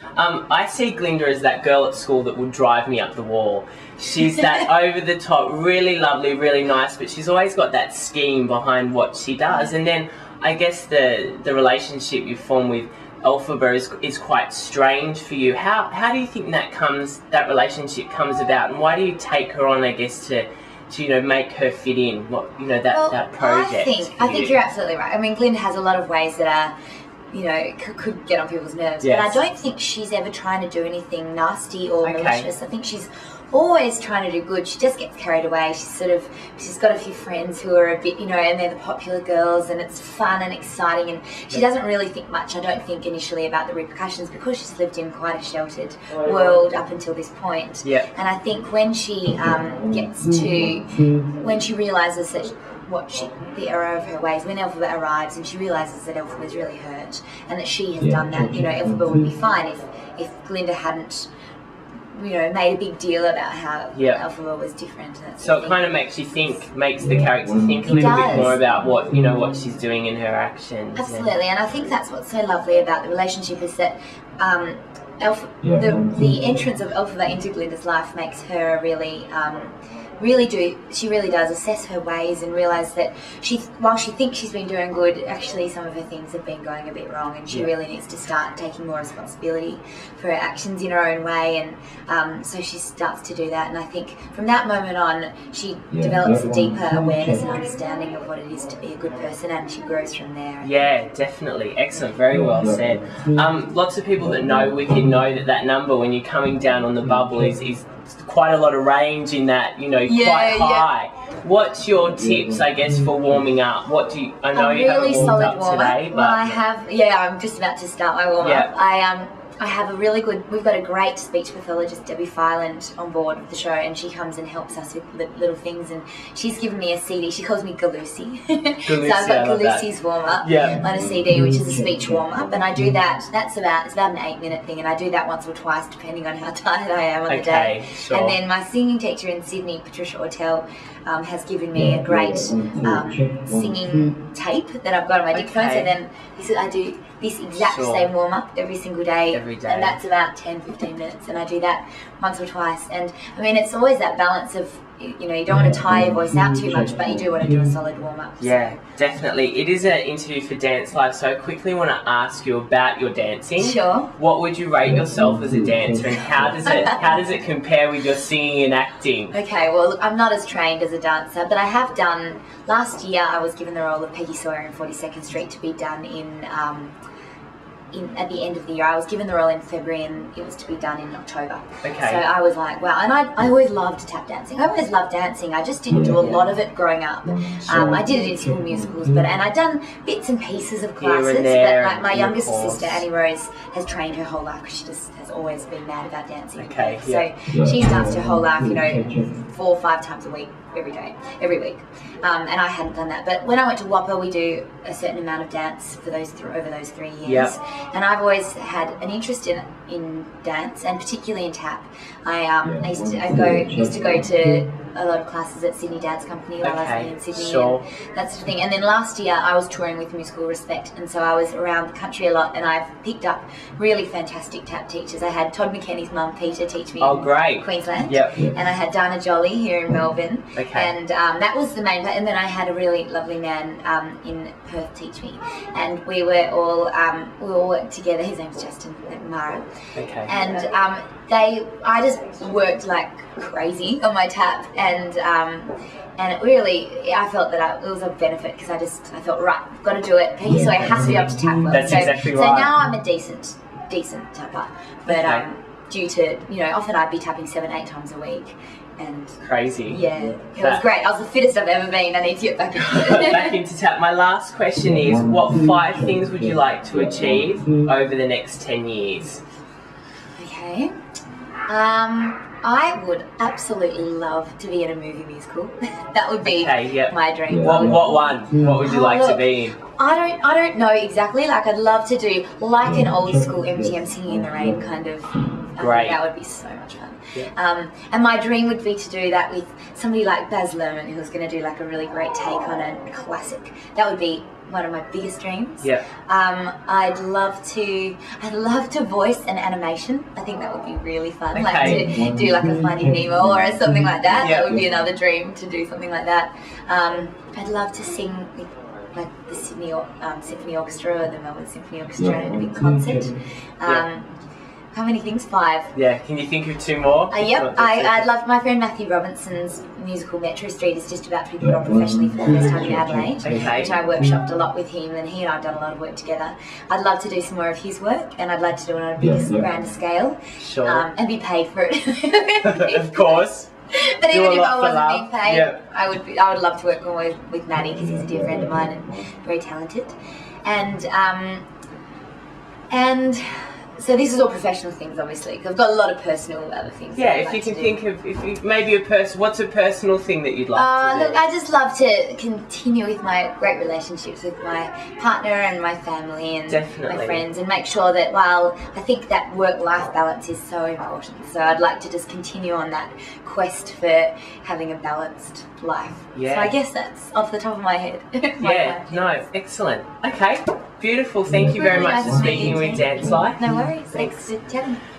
I see Glinda as that girl at school that would drive me up the wall. She's that over-the-top, really lovely, really nice, but she's always got that scheme behind what she does. And then I guess the relationship you form with Elphaba is quite strange for you. How do you think that relationship comes about, and why do you take her on, I guess, to make her fit in? That project. I think you're absolutely right. I mean, Glinda has a lot of ways that are, could get on people's nerves. Yes. But I don't think she's ever trying to do anything nasty or malicious. I think she's always trying to do good. She just gets carried away. She's got a few friends who are a bit, and they're the popular girls, and it's fun and exciting, and she doesn't really think much, I don't think, initially about the repercussions, because she's lived in quite a sheltered world up until this point. Yeah. And I think when she when she realises that the error of her ways, when Elphaba arrives and she realises that Elphaba is really hurt and that she has done that, Elphaba would be fine if Glinda hadn't made a big deal about how Elphaba was different. So it kind of makes the character think a little bit more about what she's doing in her actions. Absolutely, and I think that's what's so lovely about the relationship is that the entrance of Elphaba into Glinda's life makes her she really does assess her ways and realise that while she thinks she's been doing good, actually some of her things have been going a bit wrong, and she really needs to start taking more responsibility for her actions in her own way, and so she starts to do that. And I think from that moment on she develops a deeper awareness and understanding of what it is to be a good person, and she grows from there. Yeah, definitely. Excellent. Very well said. Lots of people that know Wicked know that number when you're coming down on the bubble is quite a lot of range in that, quite high. What's your tips, I guess, for warming up? I know you haven't warmed up today, but... I'm just about to start my warm-up. I have we've got a great speech pathologist, Debbie Filand, on board with the show, and she comes and helps us with little things, and she's given me a CD. She calls me Galusi. So I've got Galusi's warm-up on a CD, which is a speech warm-up, and I do that. It's about an 8-minute thing, and I do that once or twice, depending on how tired I am on the day. Sure. And then my singing teacher in Sydney, Patricia Ortel, has given me a great singing tape that I've got on my dictaphone. So then he said I do this exact same warm-up every single day. And that's about 10-15 minutes, and I do that once or twice. And I mean, it's always that balance of, you don't want to tire your voice out too much, but you do want to do a solid warm-up. Yeah, definitely. It is an interview for DanceLife, so I quickly want to ask you about your dancing. Sure. What would you rate yourself as a dancer, and how does it compare with your singing and acting? Okay, well, look, I'm not as trained as a dancer, but I have done, last year I was given the role of Peggy Sawyer in 42nd Street to be done at the end of the year. I was given the role in February, and it was to be done in October. Okay. So I was like, wow. And I always loved tap dancing. I always loved dancing. I just didn't do a lot of it growing up. I did it in school musicals, and I'd done bits and pieces of classes. But my youngest sister, Annie Rose, has trained her whole life, because she just has always been mad about dancing. Okay. So she's danced her whole life, 4 or 5 times a week, every week. And I hadn't done that. But when I went to WAPA, we do a certain amount of dance for over those 3 years. Yep. And I've always had an interest in dance, and particularly in tap. I used to go to a lot of classes at Sydney Dance Company while I was living in Sydney, and that sort of thing. And then last year I was touring with Musical Respect, and so I was around the country a lot, and I've picked up really fantastic tap teachers. I had Todd McKenny's mum, Peter, teach me in Queensland. Yep. And I had Dana Jolly here in Melbourne. And that was the main part. And then I had a really lovely man in Perth teach me, and we all worked together. His name's Justin Mara. Okay. And I just worked like crazy on my tap, and it really, I felt that it was a benefit, because I thought, right, I've got to do it. Peggy Sawyer has to be able to tap well. That's exactly right. So now I'm a decent tapper, but due to, often I'd be tapping 7-8 times a week. And crazy. Yeah, it was great. I was the fittest I've ever been. I need to get back into it. Back into tap. My last question is, what 5 things would you like to achieve over the next 10 years? Okay. I would absolutely love to be in a movie musical. That would be my dream. What one? What would you like to be in? I don't know exactly. Like, I'd love to do like an old school MGM Singing in the Rain kind of. Great. That would be so much fun. Yeah. And my dream would be to do that with somebody like Baz Luhrmann, who's going to do like a really great take on a classic. That would be one of my biggest dreams. Yeah. I'd love to voice an animation. I think that would be really fun. Like to do like a Finding Nemo or something like that. That would be another dream, to do something like that. I'd love to sing with like the Sydney Symphony Orchestra or the Melbourne Symphony Orchestra in a big concert. How many things? 5. Yeah, can you think of 2 more? Yep, I'd love, my friend Matthew Robinson's musical Metro Street is just about to be put on professionally for the first time in Adelaide, which I workshopped a lot with him, and he and I have done a lot of work together. I'd love to do some more of his work, and I'd like to do it on a bigger, grander scale, and be paid for it. Of course. But even if I wasn't being paid, I would love to work more with Maddie, because he's a dear friend of mine and very talented. And so this is all professional things, obviously, because I've got a lot of personal other things. Yeah, if you can think of, maybe what's a personal thing that you'd like to do? Look, I just love to continue with my great relationships with my partner and my family and my friends, and make sure that, while I think that work-life balance is so important, so I'd like to just continue on that quest for having a balanced life. Yeah. So I guess that's off the top of my head. Excellent. Okay, beautiful. Thank you very much for speaking with DanceLife. No worries. Thanks for chatting.